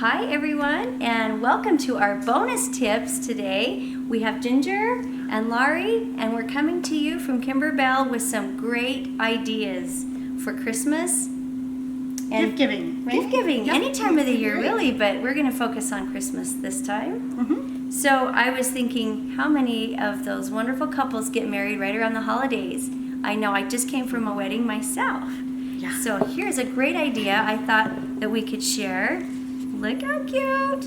Hi everyone, and welcome to our bonus tips today. We have Ginger and Lauri, and we're coming to you from Kimberbell with some great ideas for Christmas and gift giving, right? Gift giving, Yep. any time of the year really, but we're going to focus on Christmas this time. So I was thinking, how many of those wonderful couples get married right around the holidays? I know, I just came from a wedding myself. Yeah. So here's a great idea I thought that we could share. Look how cute.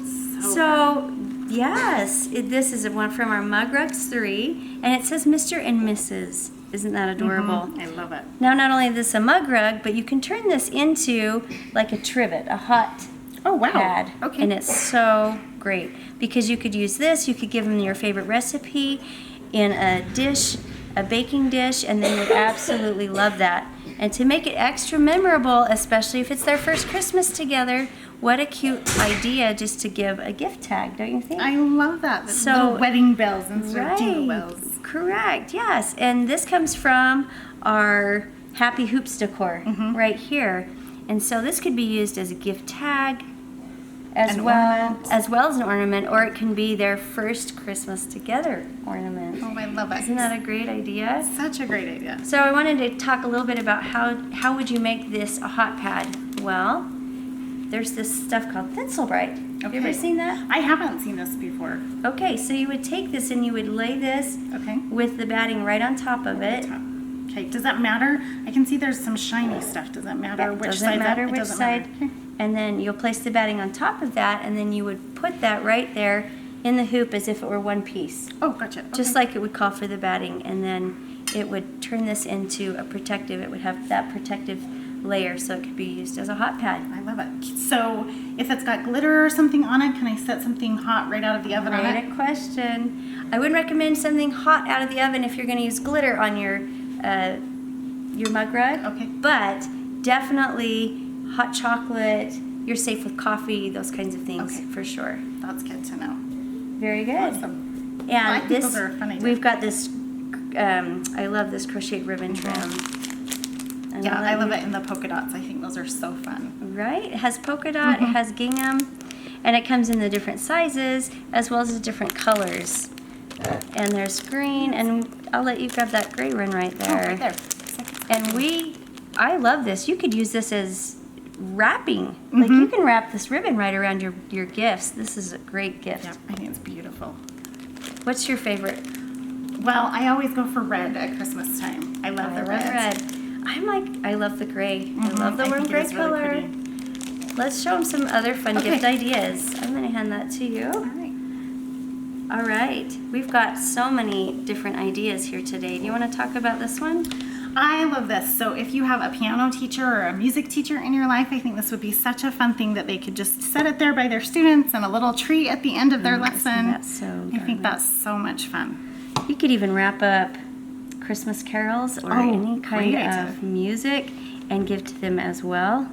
So yes, this is one from our Mug Rugs 3, and it says Mr. and Mrs. Isn't that adorable? I love it. Now, not only is this a mug rug, but you can turn this into like a trivet, a hot pad. Okay. And it's so great because you could use this, you could give them your favorite recipe in a dish, a baking dish, and they would absolutely love that. And to make it extra memorable, especially if it's their first Christmas together, what a cute idea just to give a gift tag, don't you think? I love that. So, little wedding bells instead of jingle bells. Correct, yes. And this comes from our Happy Hoops decor right here. And so this could be used as a gift tag as well as an ornament, or it can be their first Christmas together ornament. Oh, I love it. Isn't that a great idea? Such a great idea. So I wanted to talk a little bit about how would you make this a hot pad? Well, there's this stuff called Pencil Bright. Have you ever seen that? I haven't seen this before. Okay, so you would take this and you would lay this with the batting right on top of it. Okay, does that matter? I can see there's some shiny stuff. Does that matter which side? Doesn't matter which side. Okay. And then you'll place the batting on top of that, and then you would put that right there in the hoop as if it were one piece. Oh, gotcha. Okay. Just like it would call for the batting, and then it would turn this into a protective, it would have that protective layer so it could be used as a hot pad. I love it. So if it's got glitter or something on it, can I set something hot right out of the oven on it? Great question. I wouldn't recommend something hot out of the oven if you're going to use glitter on your mug rug. Okay. But definitely hot chocolate, you're safe with coffee, those kinds of things for sure. That's good to know. Very good. Awesome. And I think those are a fun idea. we've got this, I love this crocheted ribbon trim. Yeah, I love it in the polka dots. I think those are so fun. Right? It has polka dot, it has gingham, and it comes in the different sizes as well as the different colors. And there's green, and I'll let you grab that gray one right there. Oh, right there. And I love this. You could use this as wrapping. Like you can wrap this ribbon right around your gifts. This is a great gift. Yeah, I think it's beautiful. What's your favorite? Well, I always go for red at Christmas time. I love the red. I love the gray. I love the warm gray color. Really Let's show them some other fun gift ideas. I'm going to hand that to you. All right. We've got so many different ideas here today. Do you want to talk about this one? I love this. So if you have a piano teacher or a music teacher in your life, I think this would be such a fun thing that they could just set it there by their students and a little treat at the end of their lesson. That's so darling. I think that's so much fun. You could even wrap up Christmas carols or any kind of music and give to them as well.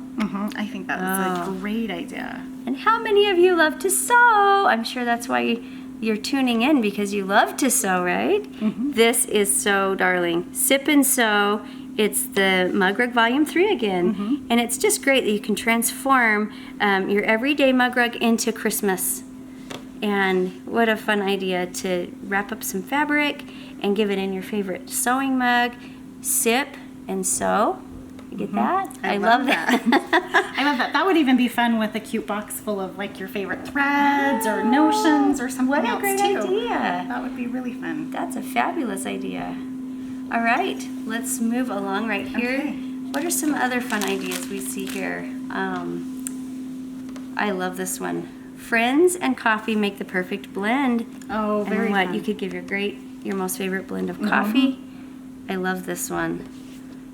I think that is a great idea. And how many of you love to sew? I'm sure that's why you're tuning in, because you love to sew, right? This is so darling. Sip and Sew. It's the Mug Rug Volume 3 again. And it's just great that you can transform your everyday mug rug into Christmas. And what a fun idea to wrap up some fabric and give it in your favorite sewing mug. Sip and sew. You get that? I love that. I love that. That would even be fun with a cute box full of like your favorite threads or notions or something else too. What a great idea. That would be really fun. That's a fabulous idea. All right, let's move along right here. Okay. What are some other fun ideas we see here? I love this one. Friends and coffee make the perfect blend. Oh, very fun. You could give your most favorite blend of coffee. I love this one.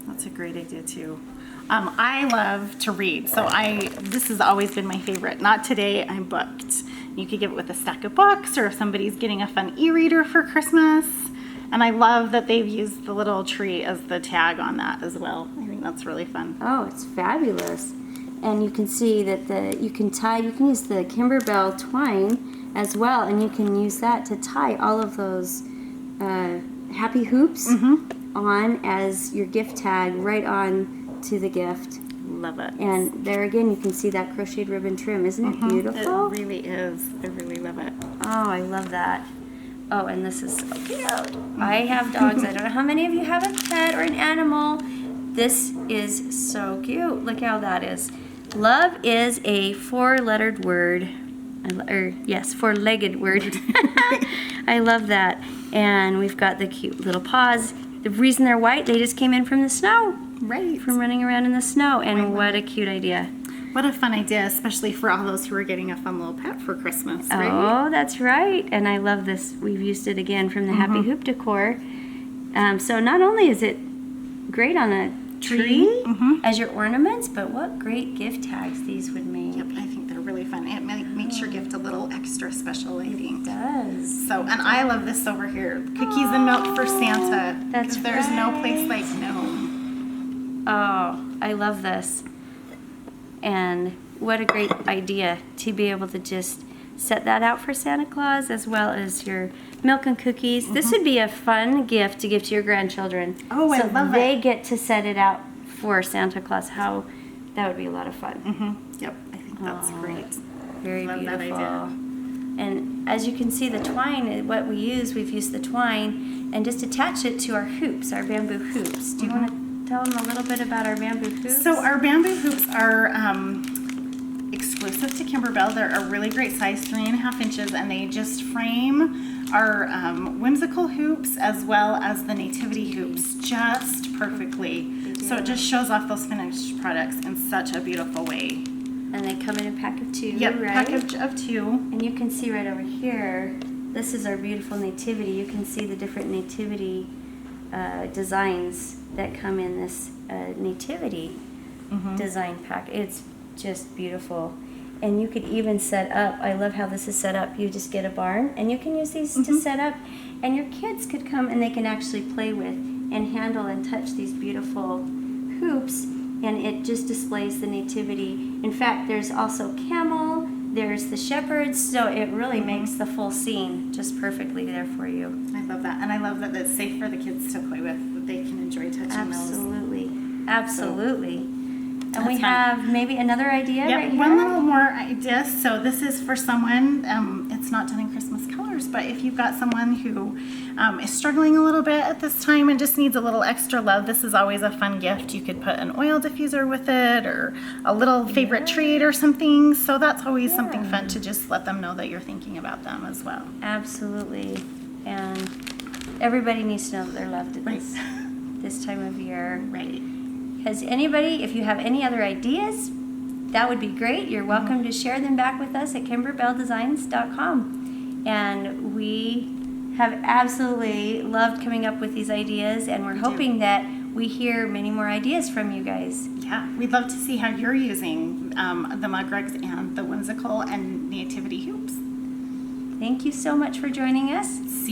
That's a great idea too. I love to read, so this has always been my favorite. Not today, I'm booked. You could give it with a stack of books, or if somebody's getting a fun e-reader for Christmas. And I love that they've used the little tree as the tag on that as well. I think that's really fun. Oh, it's fabulous. And you can see that you can use the Kimberbell twine as well, and you can use that to tie all of those Happy Hoops on as your gift tag right on to the gift. Love it. And there again, you can see that crocheted ribbon trim. Isn't it beautiful? It really is. I really love it. Oh, I love that. Oh, and this is so cute. I have dogs. I don't know how many of you have a pet or an animal. This is so cute. Look how that is. Love is a four-lettered word. Yes, four-legged word. I love that. And we've got the cute little paws. The reason they're white, they just came in from the snow. Right. From running around in the snow. And what a cute idea. What a fun idea, especially for all those who are getting a fun little pet for Christmas, right? Oh, that's right. And I love this. We've used it again from the Happy Hoop Decor. So not only is it great on a tree as your ornaments, but what great gift tags these would make. Yep, I think they're really fun. It makes your gift a little extra special, I think. It does. So, and I love this over here. Cookies and milk for Santa. That's There's no right. place like home. Oh, I love this. And what a great idea to be able to just set that out for Santa Claus, as well as your milk and cookies. This would be a fun gift to give to your grandchildren. Oh, I love they it. get to set it out for Santa Claus. That would be a lot of fun. Yep, I think that's great. Very Love that beautiful. idea. And as you can see, the twine, what we use, we've used the twine and just attach it to our hoops, our bamboo hoops. Do you want to tell them a little bit about our bamboo hoops? So our bamboo hoops are exclusive to Kimberbell. They're a really great size, 3.5 inches, and they just frame our whimsical hoops as well as the Nativity hoops just perfectly. So it just shows off those finished products in such a beautiful way. And they come in a pack of 2, Yep, right? package of 2. And you can see right over here, this is our beautiful Nativity. You can see the different Nativity designs that come in this Nativity design pack. It's just beautiful. And you could even set up, I love how this is set up. You just get a barn and you can use these to set up, and your kids could come and they can actually play with and handle and touch these beautiful hoops, and it just displays the Nativity. In fact, there's also camel, there's the shepherds, so it really makes the full scene just perfectly there for you. I love that. And I love that it's safe for the kids to play with, that they can enjoy touching Absolutely. Absolutely. And That's we fun. have maybe another idea right here. One little more idea. So this is for someone, it's not done in Christmas colors, but if you've got someone who is struggling a little bit at this time and just needs a little extra love, this is always a fun gift. You could put an oil diffuser with it, or a little favorite treat or something. So that's always something fun to just let them know that you're thinking about them as well. Absolutely. And everybody needs to know that they're loved at this time of year. Right. Has anybody, if you have any other ideas, that would be great. You're welcome to share them back with us at kimberbelldesigns.com. And we have absolutely loved coming up with these ideas, and we're hoping that we hear many more ideas from you guys. Yeah, we'd love to see how you're using the mug rugs and the whimsical and Nativity hoops. Thank you so much for joining us.